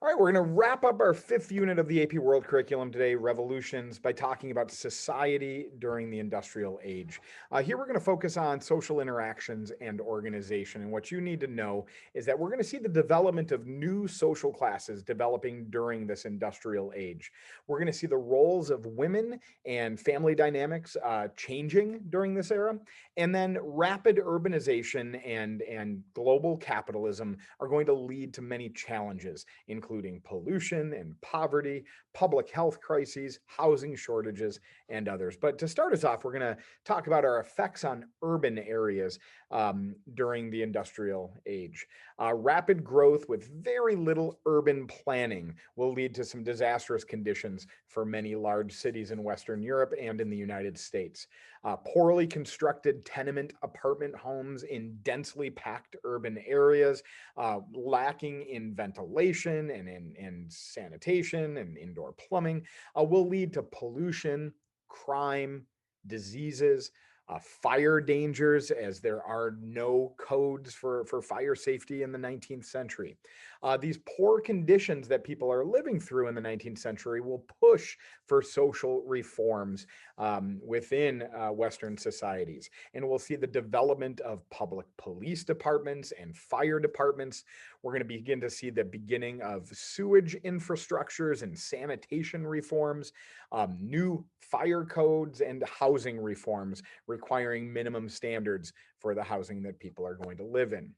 All right, we're going to wrap up our fifth unit of the AP World Curriculum today, Revolutions, by talking about society during the industrial age. Here we're going to focus on social interactions and organization. And what you need to know is that we're going to see the development of new social classes developing during this industrial age. We're going to see the roles of women and family dynamics changing during this era. And then rapid urbanization and global capitalism are going to lead to many challenges, including pollution and poverty, public health crises, housing shortages, and others. But to start us off, we're going to talk about our effects on urban areas during the industrial age. Rapid growth with very little urban planning will lead to some disastrous conditions for many large cities in Western Europe and in the United States. Poorly constructed tenement apartment homes in densely packed urban areas, lacking in ventilation and in sanitation and indoor plumbing, will lead to pollution, crime, diseases, fire dangers, as there are no codes for fire safety in the 19th century. These poor conditions that people are living through in the 19th century will push for social reforms within Western societies. And we'll see the development of public police departments and fire departments. We're going to begin to see the beginning of sewage infrastructures and sanitation reforms, new fire codes, and housing reforms requiring minimum standards for the housing that people are going to live in.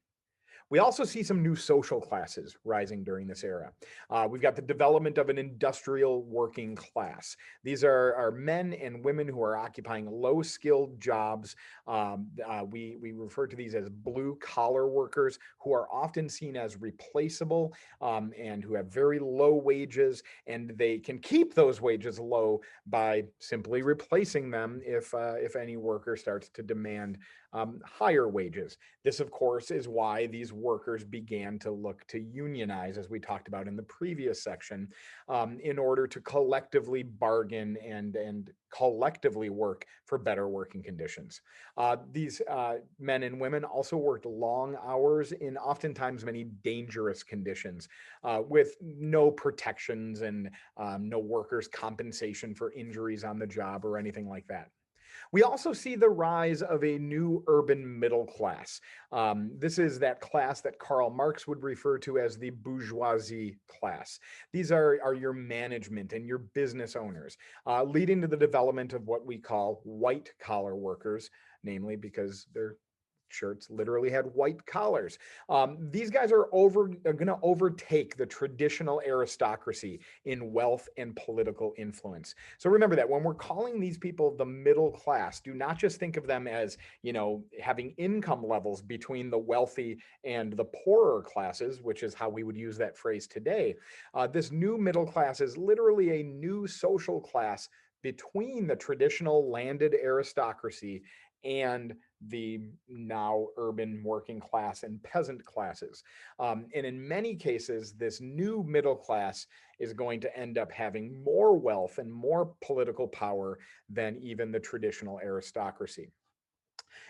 We also see some new social classes rising during this era. We've got the development of an industrial working class. These are men and women who are occupying low-skilled jobs. We refer to these as blue-collar workers, who are often seen as replaceable and who have very low wages, and they can keep those wages low by simply replacing them if any worker starts to demand higher wages. This, of course, is why these workers began to look to unionize, as we talked about in the previous section, in order to collectively bargain and collectively work for better working conditions. These men and women also worked long hours in oftentimes many dangerous conditions with no protections and no workers' compensation for injuries on the job or anything like that. We also see the rise of a new urban middle class. This is that class that Karl Marx would refer to as the bourgeoisie class. These are your management and your business owners, leading to the development of what we call white collar workers, namely because they're shirts literally had white collars. These guys are going to overtake the traditional aristocracy in wealth and political influence. So remember that when we're calling these people the middle class, do not just think of them as, having income levels between the wealthy and the poorer classes, which is how we would use that phrase today. This new middle class is literally a new social class between the traditional landed aristocracy and the now urban working class and peasant classes. And in many cases, this new middle class is going to end up having more wealth and more political power than even the traditional aristocracy.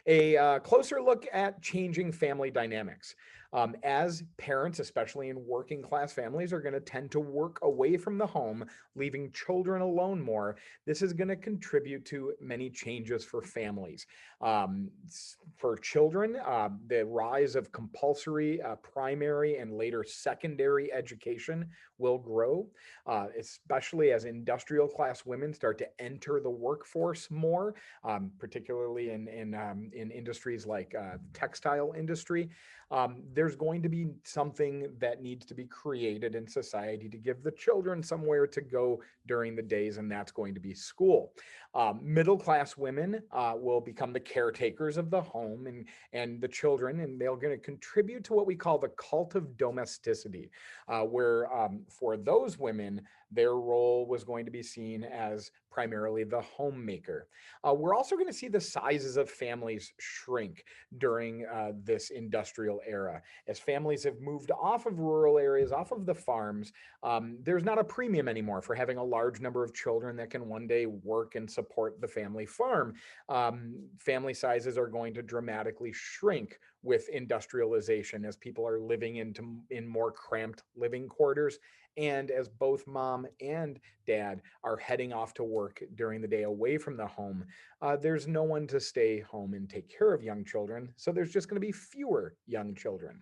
A closer look at changing family dynamics. As parents, especially in working class families, are going to tend to work away from the home, leaving children alone more, this is going to contribute to many changes for families. For children, the rise of compulsory primary and later secondary education will grow, especially as industrial class women start to enter the workforce more, particularly in industries like textile industry. There's going to be something that needs to be created in society to give the children somewhere to go during the days, and that's going to be school. Middle class women will become the caretakers of the home and the children, and they're going to contribute to what we call the cult of domesticity, where for those women, their role was going to be seen as primarily the homemaker. We're also going to see the sizes of families shrink during this industrial era. As families have moved off of rural areas, off of the farms, there's not a premium anymore for having a large number of children that can one day work and support the family farm. Family sizes are going to dramatically shrink with industrialization as people are living in more cramped living quarters, and as both mom and dad are heading off to work during the day away from the home. There's no one to stay home and take care of young children, so there's just going to be fewer young children.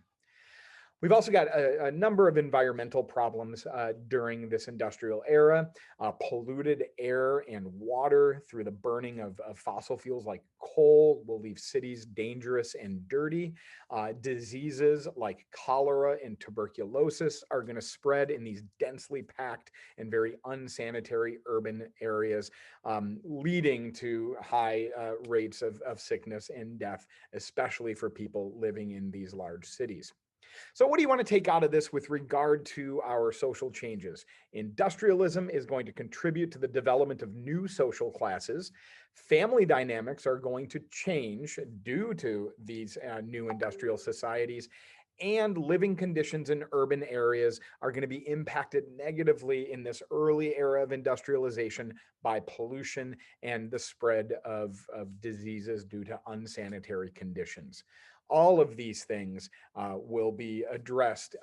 We've also got a number of environmental problems during this industrial era. Polluted air and water through the burning of fossil fuels like coal will leave cities dangerous and dirty. Diseases like cholera and tuberculosis are going to spread in these densely packed and very unsanitary urban areas, leading to high rates of sickness and death, especially for people living in these large cities. So, what do you want to take out of this with regard to our social changes? Industrialism is going to contribute to the development of new social classes. Family dynamics are going to change due to these new industrial societies. And living conditions in urban areas are going to be impacted negatively in this early era of industrialization by pollution and the spread of diseases due to unsanitary conditions. All of these things will be addressed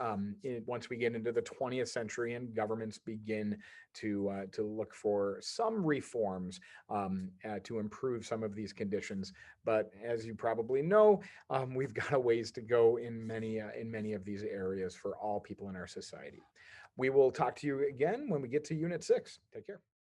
once we get into the 20th century and governments begin to look for some reforms to improve some of these conditions. But as you probably know, we've got a ways to go in many of these areas for all people in our society. We will talk to you again when we get to Unit 6. Take care.